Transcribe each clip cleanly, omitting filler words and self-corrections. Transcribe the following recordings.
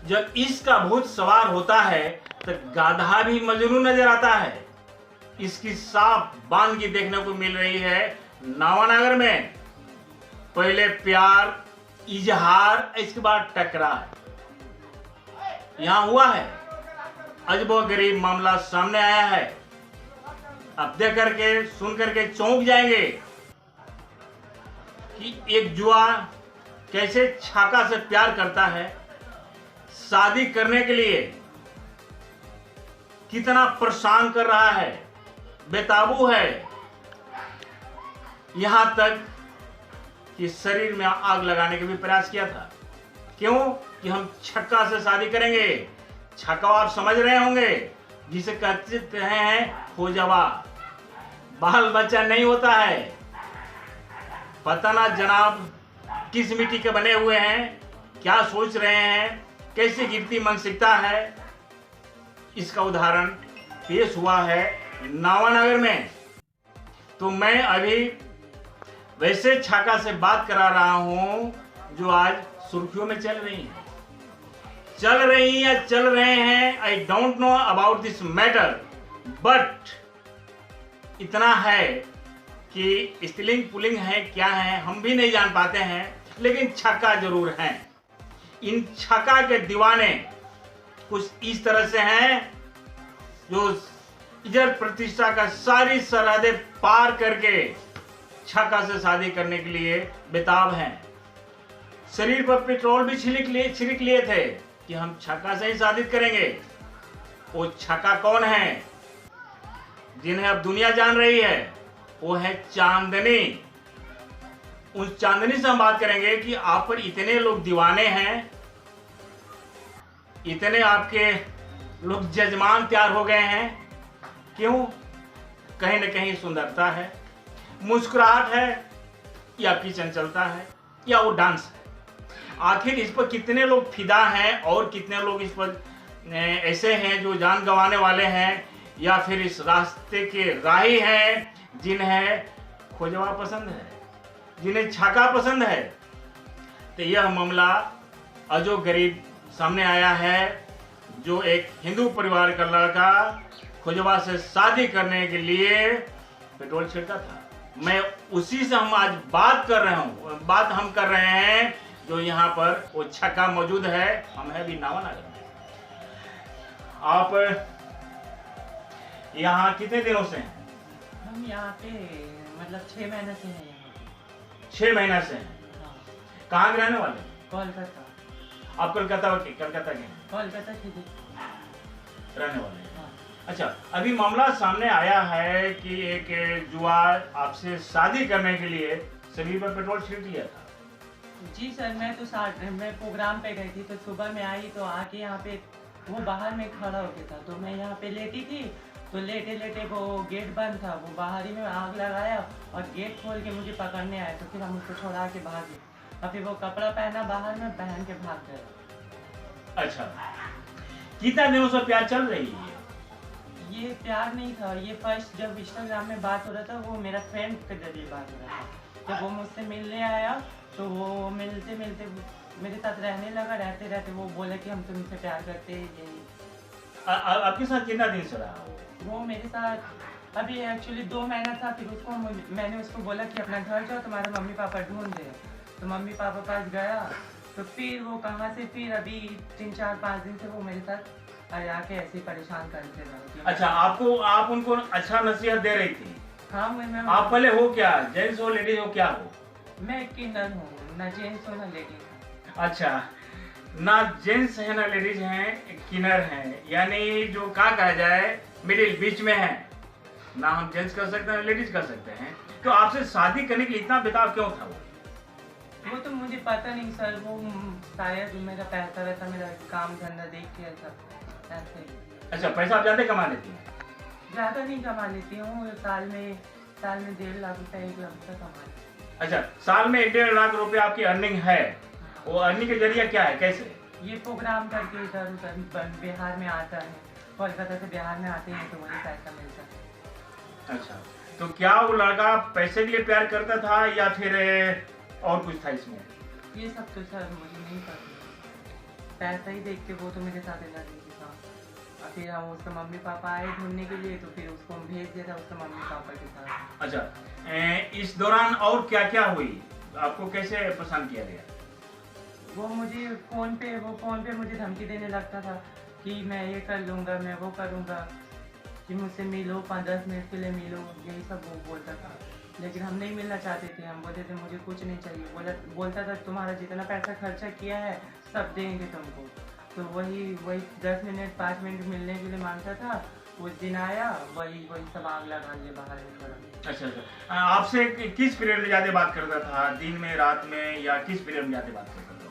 जब इश्क का भूत सवार होता है तो गाधा भी मजनू नजर आता है। इसकी साफ बानगी देखने को मिल रही है नावानगर में। पहले प्यार, इजहार, इसके बाद टकरार यहां हुआ है। अजब-ओ-गरीब मामला सामने आया है। अब देख करके सुन करके चौंक जाएंगे कि एक जुआ कैसे छाका से प्यार करता है, शादी करने के लिए कितना परेशान कर रहा है, बेकाबू है, यहां तक कि शरीर में आग लगाने का भी प्रयास किया था। क्यों? कि हम छक्का से शादी करेंगे। छक्का आप समझ रहे होंगे, जिसे कहते हैं खोजवा। बाल बच्चा नहीं होता है। पता ना जनाब किस मिट्टी के बने हुए हैं, क्या सोच रहे हैं, कैसे गिरती मानसिकता है। इसका उदाहरण पेश हुआ है नावानगर में। तो मैं अभी वैसे छाका से बात करा रहा हूं जो आज सुर्खियों में चल रही हैं, चल रहे हैं। आई don't know about this matter, but इतना है कि स्त्रीलिंग पुल्लिंग है क्या है हम भी नहीं जान पाते हैं, लेकिन छक्का जरूर है। इन छक्का के दीवाने कुछ इस तरह से हैं जो इज्जत प्रतिष्ठा का सारी सरहदें पार करके छक्का से शादी करने के लिए बेताब हैं। शरीर पर पेट्रोल भी छिड़क लिए थे कि हम छक्का से ही शादी करेंगे। वो छक्का कौन है जिन्हें अब दुनिया जान रही है? वो है चांदनी। उस चांदनी से हम बात करेंगे कि आप पर इतने लोग दीवाने हैं, इतने आपके लोग जजमान तैयार हो गए हैं। क्यों? कहीं न कहीं सुंदरता है, मुस्कुराहट है, या आपकी चंचलता है, या वो डांस है। आखिर इस पर कितने लोग फिदा हैं और कितने लोग इस पर ऐसे हैं जो जान गंवाने वाले हैं, या फिर इस रास्ते के राही हैं जिन्हें खोजवा पसंद है, जिन्हें छाका पसंद है। तो यह मामला अजो-गरीब सामने आया है, जो एक हिंदू परिवार का लड़का खोजवा से शादी करने के लिए पेट्रोल छिड़का था। मैं उसी से हम आज बात कर रहे हैं जो यहाँ पर वो छक्का मौजूद है। हम है भी नावानगर में। आप यहाँ कितने दिनों से हैं? हम यहाँ पे मतलब 6 महीने से हैं यहाँ पे। 6 महीने से हैं। हाँ। कहाँ के रहने वाले? कोलकाता। आप कलकत्ता के कोलकाता के रहने वाले हैं। हाँ। अच्छा, अभी मामला सामने आया है कि एक जुआ आपसे शादी करने के लिए शरीर पर पेट्रोल छिड़क लिया था। जी सर, मैं प्रोग्राम पे गई थी, तो सुबह में आई तो आके यहाँ पे वो बाहर में खड़ा हो गया था, तो मैं यहाँ पे लेटी थी। तो लेटे लेटे वो गेट बंद था, वो बाहर ही में आग लगाया और गेट खोल के मुझे पकड़ने आए। तो फिर हम उसको छोड़ा के भागे और फिर वो कपड़ा पहना बाहर में पहन के भाग गए। अच्छा, कितना दिनों से प्यार चल रही है? ये प्यार नहीं था, ये फर्स्ट जब इंस्टाग्राम में बात हो रहा था, वो मेरा फ्रेंड के जरिए बात हो रहा था। जब वो मुझसे मिलने आया तो वो मिलते मिलते मेरे साथ रहने लगा। रहते रहते वो बोला कि हम तुमसे प्यार करते हैं। यही आपके साथ कितना दिन से रहा? वो मेरे साथ अभी एक्चुअली 2 महीना था। फिर मैंने उसको बोला कि अपना घर जाओ, तुम्हारे मम्मी पापा ढूंढ रहे। तो मम्मी पापा पास गया, तो फिर वो कहाँ से फिर अभी 3-4-5 दिन से वो मेरे साथ आके ऐसे परेशान करते रहे। अच्छा, आप उनको अच्छा नसीहत दे रही थी? हाँ, मैं आप पहले हो क्या, जेंट्स हो लेडीज हो, क्या हो? मैं किन्नर हूँ, ना जेंट्स हो ना लेडीज। अच्छा, ना जेंट्स है ना लेडीज हैं, किन्नर हैं, यानी जो कहा जाए मिडिल बीच में है। ना हम जेंट्स कर सकते हैं ना लेडीज कर सकते हैं। तो आपसे शादी करने के लिए इतना बेताब क्यों था वो तो मुझे पता नहीं सर। वो शायद मेरा पैसा वैसा, मेरा काम धंधा देख के ऐसे। अच्छा, पैसा आप ज़्यादा कमा लेती हैं? ज़्यादा नहीं कमा लेती हूँ। साल में 1.5 लाख रुपये 1 लाख रुपये कमा लेती हूँ। अच्छा, साल में 1.5 लाख रुपए आपकी अर्निंग है। वो अर्निंग के जरिए क्या है, कैसे? ये प्रोग्राम करके इधर उधर बिहार में आता है, कोलकाता से बिहार में आते हैं, तो वही पैसा मिलता है। अच्छा, तो क्या वो लड़का पैसे के लिए प्यार करता था या फिर और कुछ था इसमें? ये सब तो सर मुझे नहीं पता। पैसा ही देख के वो तो मेरे साथ लगी थी। हाँ, और फिर हम उसके मम्मी पापा आए ढूंढने के लिए, तो फिर उसको हम भेज दिया था उसके मम्मी पापा के साथ। अच्छा, इस दौरान और क्या क्या हुई, आपको कैसे पसंद किया गया? वो मुझे फ़ोन पे मुझे धमकी देने लगता था कि मैं ये कर लूँगा, मैं वो करूँगा, कि मुझसे मिलो, 5-10 मिनट के लिए मिलो, यही सब वो बोलता था। लेकिन हम नहीं मिलना चाहते थे, हम बोलते थे मुझे कुछ नहीं चाहिए। बोलता था तुम्हारा जितना पैसा खर्चा किया है सब देंगे तुमको। तो वही 10 मिनट 5 मिनट मिलने के लिए मांगता था। उस दिन आया, वही सब आग लगा लिए बाहर में खड़ा। अच्छा, आपसे किस पीरियड में ज्यादा बात करता था, दिन में, रात में, या किस पीरियड में ज्यादा बात करता था?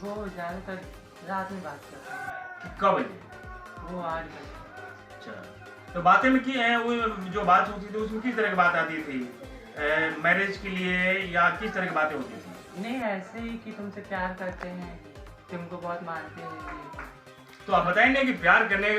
वो ज़्यादातर रात में बात करता था। कब बजे? वो 8 बजे। अच्छा, तो बातें में वो जो बात होती थी उसमें किस तरह की बात आती थी? मैरिज के लिए या किस तरह की बातें होती थी? नहीं, ऐसे ही कि तुमसे प्यार करते हैं, तुमको बहुत मानते हैं। तो आप बताएंगे कि प्यार करने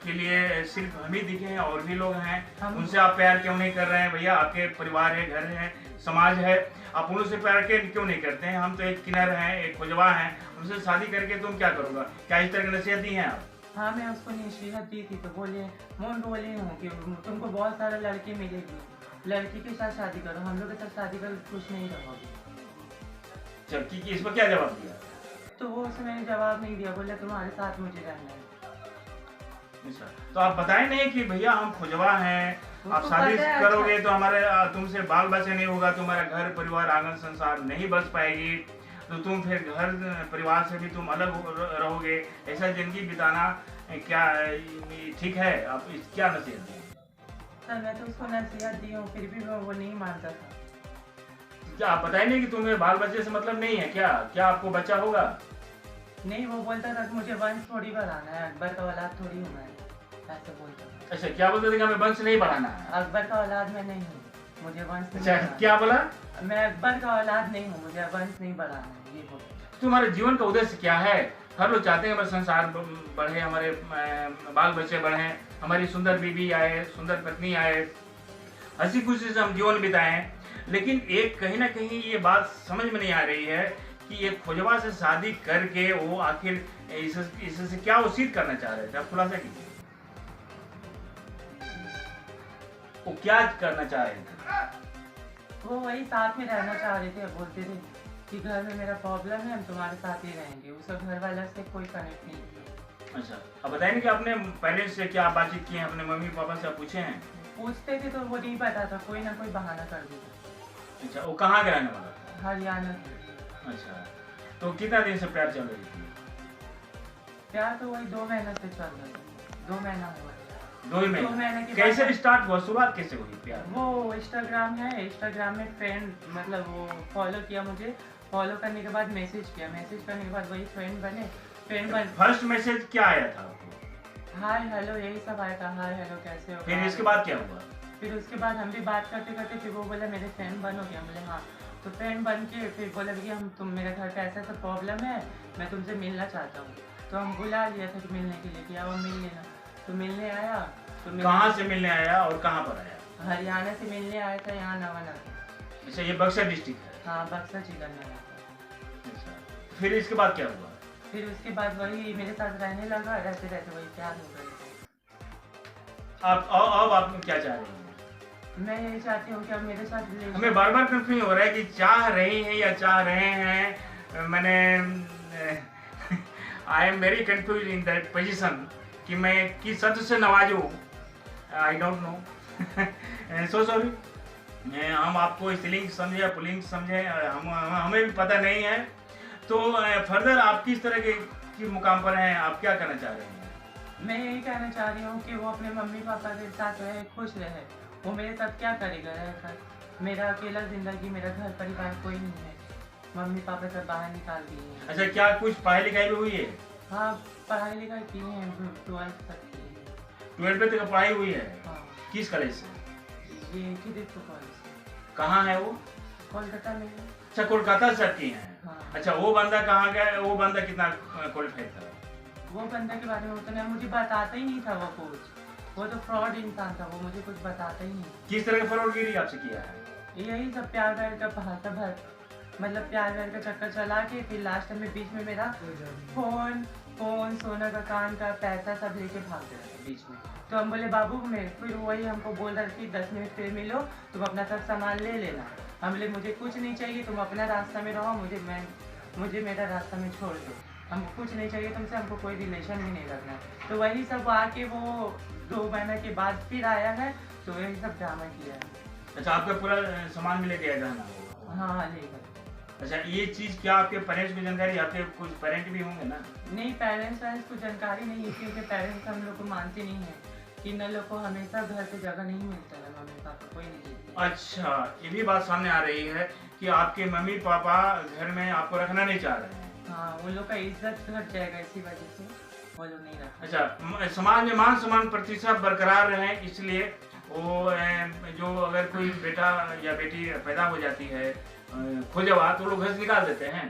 के लिए सिर्फ हम ही दिखे हैं, और भी लोग हैं, उनसे आप प्यार क्यों नहीं कर रहे हैं? भैया, आपके परिवार है, घर है, समाज है, आप उनसे प्यार क्यों नहीं करते हैं? हम तो एक किन्नर हैं, एक खुजवा हैं, उनसे शादी करके तुम क्या करोगा? क्या इस तरह की नसीहत दी है आप? हाँ, मैं उसको नसीहत दी थी, तो बोले हूँ कि तुमको बहुत सारे लड़के मिलेगी, लड़की के साथ शादी करो, हम लोग के साथ शादी कर खुश नहीं रहोगे। चल, इस पर क्या जवाब दिया? तो वो उसने मैंने जवाब नहीं दिया, बोला तुम्हारे साथ मुझे रहना है। अच्छा, तो आप बताएं नहीं कि भैया हम खुजवा हैं, आप शादी पता है, करोगे अच्छा। तो हमारे तुमसे बाल बच्चे नहीं होगा, तुम्हारा घर परिवार आंगन संसार नहीं बच पाएगी, तो तुम फिर घर परिवार से भी तुम अलग रहोगे, ऐसा जिंदगी बिताना क्या ठीक है? आप क्या नसीहत दें? सर, मैं तो उसको नसीहत दी हूँ, फिर भी वो नहीं मानता था। क्या आप बताएं नहीं कि तुम्हें बाल बच्चे से मतलब नहीं है? क्या आपको बच्चा होगा? नहीं, वो बोलता था कि मुझे वंश थोड़ी बढ़ाना है, अकबर का औलाद थोड़ी हूँ मैं, ऐसे बोलता था। अच्छा, क्या बोलते थे कि हमें वंश नहीं बढ़ाना है? अकबर का औलाद मैं नहीं हूँ, मुझे वंश नहीं अच्छा, बढ़ाना। क्या बोला? मैं अकबर का औलाद नहीं हूँ, मुझे वंश नहीं बढ़ाना है, ये बोलता। तुम्हारे जीवन का उद्देश्य क्या है? हर लोग चाहते हैं हमारा संसार बढ़े, हमारे बाल बच्चे बढ़े, हमारी सुंदर बीवी आए, सुंदर पत्नी आए, हंसी खुशी से हम जीवन बिताएं। लेकिन एक कहीं ना कहीं ये बात समझ में नहीं आ रही है कि ये खुजवा से शादी करके वो आखिर इससे क्या वो सिद्ध करना चाह रहे थे? आप खुलासा कीजिए, वो क्या करना चाह रहे थे? वो वही साथ में रहना चाह रहे थे, बोलते थे कि घर में मेरा प्रॉब्लम है, हम तुम्हारे साथ ही रहेंगे, उसका घर वाला से कोई कनेक्ट नहीं है। अच्छा, अब बताएंगे कि आपने पहले से क्या बातचीत की है, अपने मम्मी पापा से आप पूछे हैं? पूछते थे तो वो नहीं पता था, कोई ना कोई बहाना कर देता। अच्छा, वो कहाँ के रहने वाला था? हरियाणा से। अच्छा, तो कितना दिन से प्यार चल रही थी? प्यार तो वही 2 महीना से चल रहा था, 2 महीना हुआ। 2 महीने के कैसे स्टार्ट हुआ, शुरुआत कैसे हुई प्यार? वो इंस्टाग्राम है, इंस्टाग्राम में फ्रेंड, मतलब वो फॉलो किया मुझे, फॉलो करने के बाद मैसेज किया, मैसेज करने के बाद वही फ्रेंड बने। फर्स्ट मैसेज क्या आया था आपको? हाय हेलो, यही सब आया था, हाय हेलो कैसे हो। फिर इसके बाद क्या हुआ? फिर उसके बाद हम भी बात करते करते, फिर वो बोला मेरे फ्रेंड बनोगे, हम बोले हाँ। तो फ्रेंड बन के फिर बोला कि तुम मेरे घर पे ऐसा ऐसा प्रॉब्लम है, मैं तुमसे मिलना चाहता हूँ। तो हम बुला लिया था कि मिलने के लिए, कि अब मिल लेना। तो मिलने आया। तो कहाँ से मिलने आया और कहाँ पर आया? हरियाणा से मिलने आया था, यहाँ नवानगर। अच्छा, ये बक्सर डिस्ट्रिक्ट है? हाँ, बक्सर जिला में आया था। अच्छा, फिर इसके बाद क्या हुआ? फिर उसके बाद वही मेरे साथ रहने लगा, रहते रहते वही प्यार हो गया। अब आप क्या चाह रही हैं? मैं यही चाहती हूँ कि अब मेरे साथ हमें बार बार कंफ्यूज हो रहा है कि चाह रही हैं या चाह रहे हैं। मैंने I am very confuse in that position कि मैं किस शब्द से नवाजूँ, I don't know, so sorry. हम आपको स्त्रीलिंग समझे या पुल्लिंग समझे, हमें भी पता नहीं है। तो फर्दर आप किस तरह के मुकाम पर हैं, आप क्या करना चाह रहे हैं? मैं यही कहना चाह रही हूँ कि वो अपने मम्मी पापा के साथ रहे, खुश रहे। वो मेरे साथ क्या करेगा रहकर? मेरा अकेला जिंदगी, मेरा घर परिवार कोई नहीं है, मम्मी पापा सब बाहर निकाल दिए हैं। अच्छा, क्या कुछ पढ़ाई लिखाई भी हुई है? हाँ, पढ़ाई लिखाई की है, 12th तक की है। 12th तक पढ़ाई हुई है? हाँ। किस कॉलेज से? ये किदित कॉलेज। कहाँ है वो? कोलकाता में है। अच्छा, कोलकाता से की हैं। हाँ। अच्छा, वो बंदा कहाँ गया? वो बंदा कितना क्वालिफाइड था? वो बंदा के बारे में उतना मुझे बताता ही नहीं था, वो कुछ, वो तो फ्रॉड इंसान था, वो मुझे कुछ बताता ही नहीं। किस तरह का फरौटगिरी आपसे किया है? यही सब प्यार व्यार का भाषा भर मतलब प्यार व्यार का चक्कर चला के फिर लास्ट में बीच में मेरा फोन सोना का कान का पैसा सब लेके भाग गया था बीच में। तो हम बोले बाबू में फिर वही हमको बोल रहा कि 10 मिनट फिर मिलो, तुम अपना सब सामान ले लेना। हम बोले मुझे कुछ नहीं चाहिए, तुम अपना रास्ता में रहो, मुझे मेरा रास्ता में छोड़ दो, हमको कुछ नहीं चाहिए तुमसे, हमको कोई रिलेशन भी नहीं रखना। तो वही सब आके वो 2 महीने के बाद फिर आया है, तो वही सब ड्रामा किया है। अच्छा, आपका पूरा सामान भी लेके आया जाना होगा? हाँ ले गए। अच्छा, ये चीज क्या आपके पेरेंट्स को जानकारी? आपके कुछ पेरेंट भी होंगे ना? नहीं, पेरेंट्स को जानकारी नहीं है, क्योंकि पेरेंट्स हम लोग को मानते नहीं है कि इन लोग को हमेशा घर पे जगह नहीं मिलता है, मम्मी पापा कोई नहीं देते। अच्छा, ये भी बात सामने आ रही है कि आपके मम्मी पापा घर में आपको रखना नहीं चाह रहे हैं। हाँ, उन लोग का इज्जत घट जाएगा, इसी वजह से वो लोग नहीं रखते। अच्छा, समाज में मान सम्मान प्रतिष्ठा बरकरार रहे, इसलिए वो जो अगर कोई बेटा या बेटी पैदा हो जाती है खोजवा, तो लोग घर से निकाल देते हैं।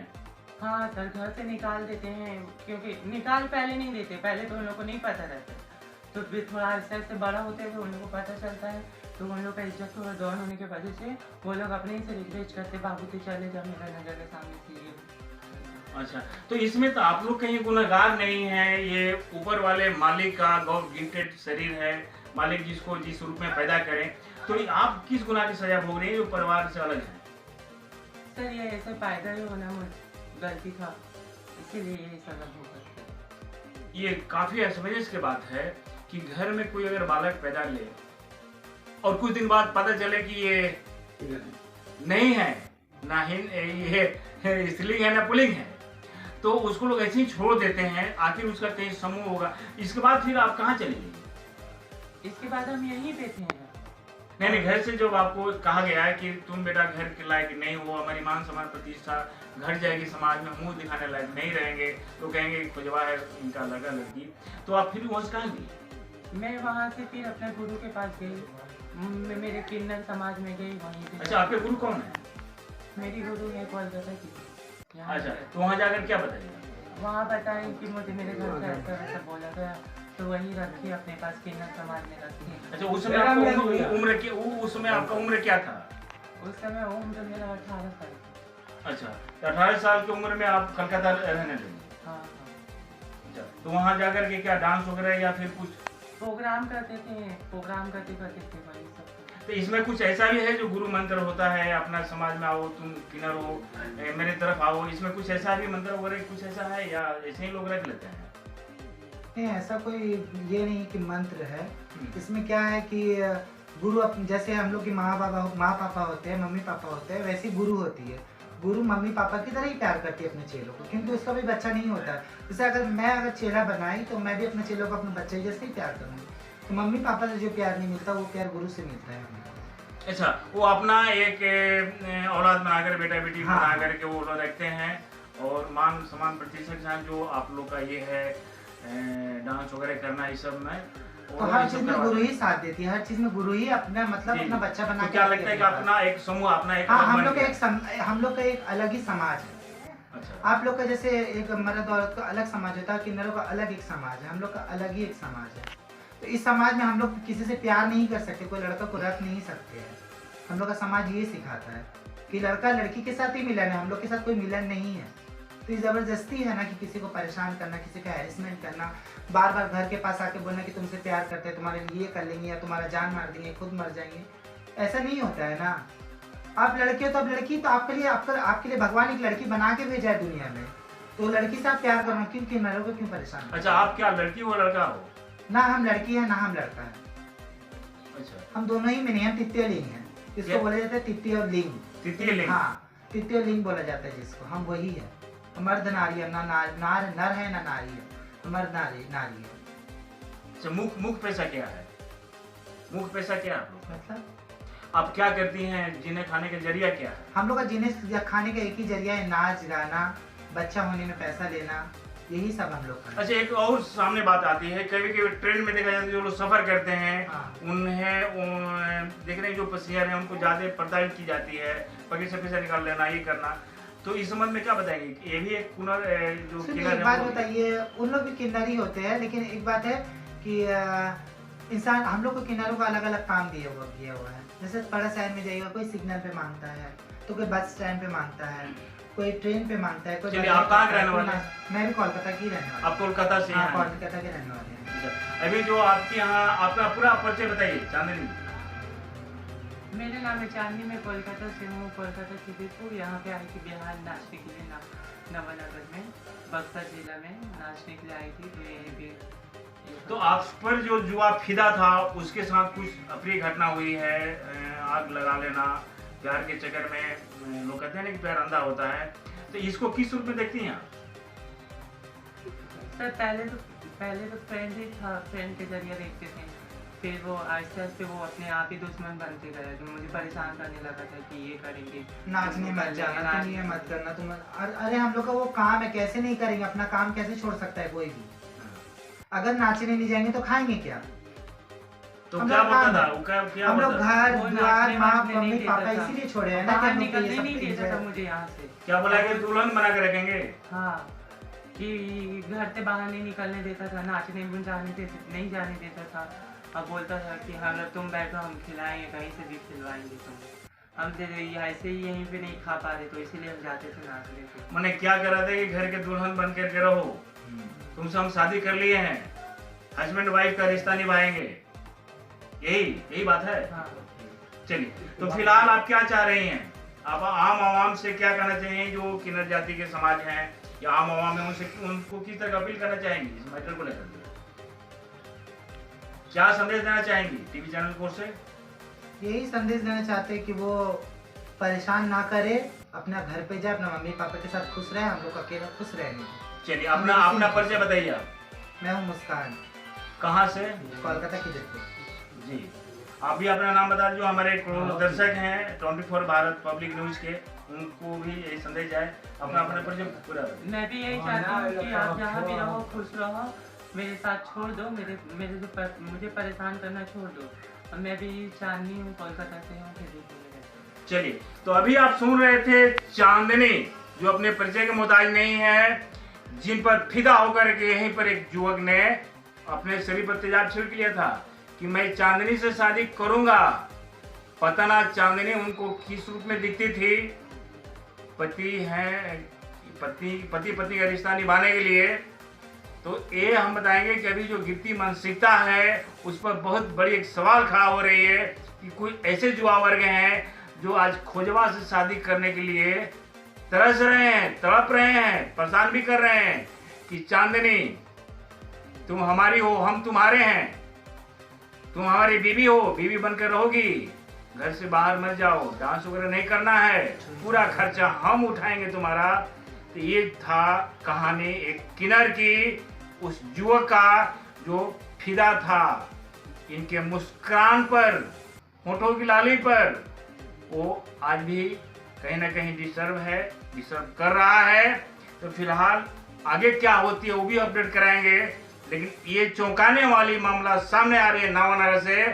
हाँ सर, घर से निकाल देते हैं, क्योंकि निकाल पहले नहीं देते, पहले तो उन लोग को नहीं पता रहता, तो फिर थोड़ा ऐसे बड़ा होते हुए उन लोग को पता चलता है, तो उन लोग का इज्जत थोड़ा डाउन होने की वजह से वो लोग अपने ही से रिक्वेस्ट करते, बाबू तो चले जा मेरा नजर के सामने से। अच्छा, तो इसमें तो आप लोग कहीं गुनहगार नहीं है, ये ऊपर वाले मालिक का गॉड गिफ्टेड शरीर है, मालिक जिसको जिस रूप में पैदा करें, तो आप किस गुनाह की सजा भोग रहे हैं जो परिवार से अलग है? सर ये ऐसे पैदा ही होना गलती था, इसीलिए ये सजा भोग। ये काफी असमंजस की बात है कि घर में कोई अगर बालक पैदा ले और कुछ दिन बाद पता चले कि ये नहीं है, ना ही ये स्त्रीलिंग है ना पुल्लिंग है, तो उसको लोग ऐसे ही छोड़ देते हैं। आखिर उसका कहीं समूह होगा, इसके बाद फिर आप कहाँ चले जाइए? इसके बाद हम यहीं पे थे। नहीं, घर से जब आपको कहा गया है कि तुम बेटा घर के लायक नहीं हो, हमारी मान सम्मान प्रतिष्ठा घट जाएगी, समाज में मुंह दिखाने लायक नहीं रहेंगे, तो कहेंगे खुजवा है इनका लगा लड़की, तो आप फिर वहाँ से कहाँ गई? मैं वहाँ से फिर अपने गुरु के पास गई, मेरे किन्नर समाज में गई वहीं पे। अच्छा, आपके गुरु कौन है? मेरी गुरु है कोलकाता की। अच्छा, तो वहाँ जाकर क्या बताइए? वहाँ बताएं कि मुझे मेरे घर से ऐसा वैसा बोला गया, तो वही रखी अपने पास, किन्नर समाज में रखी। अच्छा, उस समय आपका उम्र की उस समय आपका उम्र क्या था? उस समय उम्र मेरा 18 साल। अच्छा, तो 18 साल की उम्र में आप कलकत्ता रहने लगे? हाँ। अच्छा, तो वहाँ जाकर के क्या डांस वगैरह या फिर कुछ प्रोग्राम करते थे, प्रोग्राम करते थे वही सब। तो इसमें कुछ ऐसा भी है जो गुरु मंत्र होता है, अपना समाज में आओ, तुम किन्नर हो, मेरे तरफ आओ, इसमें कुछ ऐसा भी मंत्र वगैरह कुछ ऐसा है या ऐसे ही लोग रख लेते हैं? नहीं, ऐसा कोई ये नहीं कि मंत्र है। इसमें क्या है कि गुरु जैसे हम लोग की माँ पापा होते हैं, मम्मी पापा होते हैं, वैसी गुरु होती है। गुरु मम्मी पापा की तरह ही प्यार करती है अपने चेलों को, क्योंकि उसका भी बच्चा नहीं होता। जैसे अगर चेला बनाई तो मैं भी अपने चेलों को अपने बच्चे जैसे ही प्यार करूँगी। तो मम्मी पापा से जो प्यार नहीं मिलता वो प्यार गुरु से मिलता है हमें। अच्छा, वो अपना एक औलाद बनाकर, बेटा बेटी बना करके वो लोग रखते हैं, और मान सम्मान प्रतिष्ठा के साथ जो आप लोग का ये है डांस वगैरह करना, इस सब में तो हर चीज में गुरु ही साथ देती है, हर चीज में गुरु ही अपना मतलब अपना बच्चा बना के। क्या लगता है कि अपना एक समूह, अपना एक हम लोग का एक अलग ही समाज है। अच्छा, आप लोग का जैसे एक मर्द औरत का अलग समाज होता है, किन्नरों का अलग एक समाज है, हम लोग का अलग ही एक समाज है। तो इस समाज में हम लोग किसी से प्यार नहीं कर सकते, कोई लड़का को रख नहीं सकते हैं। हम लोग का समाज ये सिखाता है कि लड़का लड़की के साथ ही मिलन है, हम लोग के साथ कोई मिलन नहीं है। तो ये ज़बरदस्ती है ना कि किसी को परेशान करना, किसी का हैरेसमेंट करना, बार बार घर के पास आके बोलना कि तुमसे प्यार करते हैं, तुम्हारे लिए कर लेंगे या तुम्हारा जान मार देंगे, खुद मर जाएंगे, ऐसा नहीं होता है ना। आप लड़के हो तो आप लड़की, तो आपके लिए भगवान एक लड़की बना के भेजा है दुनिया में, तो लड़की से आप प्यार करना, क्यों किन्नरों को क्यों परेशान? अच्छा, आप क्या लड़की हो लड़का हो? ना हम लड़की है ना हम लड़का है। अच्छा, हम दोनों ही में नहीं, हम तृतीय लिंग है, इसको बोला जाता है तृतीय लिंग। तृतीय लिंग, हाँ, तृतीय लिंग बोला जाता है जिसको, हम वही है। मर्द नारी है, ना नर है ना नारी है, मर्द नारी है। अच्छा, मुख्य पैसा क्या है? मुख्य पैसा क्या है मतलब आप क्या करती हैं? जीने खाने का जरिया क्या है? हम लोग का जीने खाने का एक ही जरिया है, नाच गाना, बच्चा होने में पैसा लेना, यही सब हम लोग का। अच्छा, एक और सामने बात आती है, कभी कभी ट्रेन में देखा जाता है जो लोग सफर करते हैं, उन्हें देख रहे हैं जो पैसेंजर हैं उनको ज्यादा प्रताड़ित की जाती है, पॉकेट से पैसा निकाल लेना, ये करना, तो इस संबंध में क्या बताएंगे? ये भी एक किन्नर जो किन्नर एक बात बताइए, उन लोग भी किन्नर ही होते हैं, लेकिन एक बात है कि इंसान, हम लोग को किन्नरों का अलग अलग काम दिया हुआ है। जैसे बड़ा शहर में जाइएगा, कोई सिग्नल पे मांगता है, तो कोई बस स्टैंड पे मांगता है, कोई ट्रेन पे मांगता है, कोई चलिए, आप कहाँ के रहने वाले हैं? मैं भी कोलकाता की रहने वाला आप कोलकाता से हूँ। हाँ, हैं? कोलकाता के रहने वाले हैं। अच्छा, अभी जो आपके यहाँ आपका पूरा परिचय बताइए चांदनी। मेरा नाम है चांदनी, मैं कोलकाता से हूँ, कोलकाता खिदीपुर। यहाँ पे आई थी बिहार नाचने के लिए, नवानगर में, बक्सर जिला में नाचने के लिए आई थी। तो यही भी तो आप पर जो जुआ फिदा था उसके साथ कुछ अप्रिय घटना हुई है, आग लगा लेना, प्यार के चक्कर में, लोग कहते हैं ना कि प्यार अंधा होता है, तो इसको किस रूप में देखती हैं आप? सर पहले तो फ्रेंड ही था, फ्रेंड के जरिए देखते थे, फिर वो आहिस्ते आहिस्ते वो अपने आप ही दुश्मन बनते गए, जो मुझे परेशान करने लगा था कि ये करेंगे, नाचने मत जाना, तुम ये मत करना, तुम अरे हम लोग का वो काम है, कैसे नहीं करेंगे? अपना काम कैसे छोड़ सकता है कोई भी? अगर नाचने नहीं जाएंगे तो खाएंगे क्या? तो हम क्या लोग बोलता काम था है। वो, क्या हम लोग बोलता था? घर वो द्वार नाचने माँ वाचने मम्मी नहीं पापा देता था। इसीलिए छोड़े हैं ना कि बाहर हम लोग को निकलने ये नहीं सब देता चीजें। था मुझे यहाँ से। क्या बोला कि दुल्हन बना के रखेंगे? हाँ, कि घर से बाहर नहीं निकलने देता था, नाचने में नहीं जाने देता था। अब बोलता था कि हम लोग तुम बैठो, हम खिलाएंगे, कहीं से भी खिलवाएंगे तुम। हम तो ऐसे ही यहीं पे नहीं खा पा रहे, तो इसीलिए हम जाते थे नाचने को। मैंने क्या करा था कि घर के दुल्हन बन करके रहो, तुमसे हम शादी कर लिए हैं, हस्बैंड वाइफ का रिश्ता निभाएंगे, यही बात है। हाँ। चलिए, तो फिलहाल आप क्या चाह रही हैं? आप आम आवाम से क्या कहना चाहिए जो किन्नर जाति के समाज हैं या आम आवाम है, उनको किस तरह अपील करना चाहेंगी इस मैटर को लेकर? क्या संदेश देना चाहेंगी टीवी चैनल को से? यही संदेश देना चाहते हैं कि वो परेशान ना करे, अपना घर पे जाए, अपना मम्मी पापा के साथ खुश रहे, हम लोग अकेला खुश रहेंगे। चलिए, अपना परिचय बताइए आप। मैं हूँ मुस्कान, कहाँ से? कोलकाता की जगह। जी, आप भी अपना नाम बता दीजिए, हमारे दर्शक हैं 24 भारत पब्लिक न्यूज के, उनको भी यही संदेश जाए। अपना परिचय पूरा बताइए। मैं भी यही चाहता हूँ कि आप जहाँ भी रहो खुश रहो, मेरे साथ छोड़ दो, मुझे परेशान करना छोड़ दो। और मैं भी चांदनी हूँ, कोलकाता से हूँ, खिदीपुर में रहती हूँ। चलिए, तो अभी आप सुन रहे थे चांदनी, जो अपने परिचय के मोहताज नहीं है, जिन पर फिदा होकर के यहीं पर एक युवक ने अपने शरीर पर तेजाब छिड़क लिया था कि मैं चांदनी से शादी करूंगा। पता ना चांदनी उनको किस रूप में दिखती थी। पति पत्नी का रिश्ता निभाने के लिए, तो ये हम बताएंगे कि अभी जो गिरती मानसिकता है उस पर बहुत बड़ी एक सवाल खड़ा हो रही है कि कोई ऐसे युवा वर्ग हैं जो आज खोजवा से शादी करने के लिए तरस रहे हैं, तड़प रहे हैं, परेशान भी कर रहे हैं कि चांदनी तुम हमारी हो, हम तुम्हारे हैं, तुम हमारी बीवी हो, बीवी बनकर रहोगी, घर से बाहर मत जाओ, डांस वगैरह नहीं करना है, पूरा खर्चा हम उठाएंगे तुम्हारा। तो ये था कहानी एक किन्नर की, उस युवक का जो फिदा था इनके मुस्कान पर, होठों की लाली पर, वो आज भी कहीं ना कहीं डिस्टर्ब कर रहा है। तो फिलहाल आगे क्या होती है वो भी अपडेट कराएंगे, लेकिन ये चौंकाने वाली मामला सामने आ रही है नवानगर से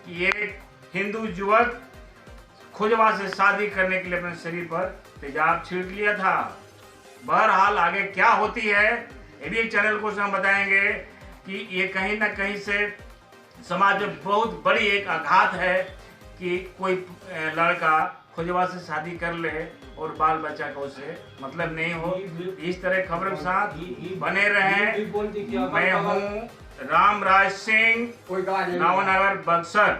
कि ये हिंदू युवक खोजवा से शादी करने के लिए अपने शरीर पर तेजाब छिड़क लिया था। बहरहाल आगे क्या होती है ये भी चैनल को हम बताएंगे कि ये कहीं ना कहीं से समाज में बहुत बड़ी एक आघात है कि कोई लड़का खोजवा से शादी कर ले और बाल बच्चा का उसे मतलब नहीं हो। इस तरह खबरों के साथ बने रहें। मैं हूँ रामराज सिंह, नवानगर, बक्सर।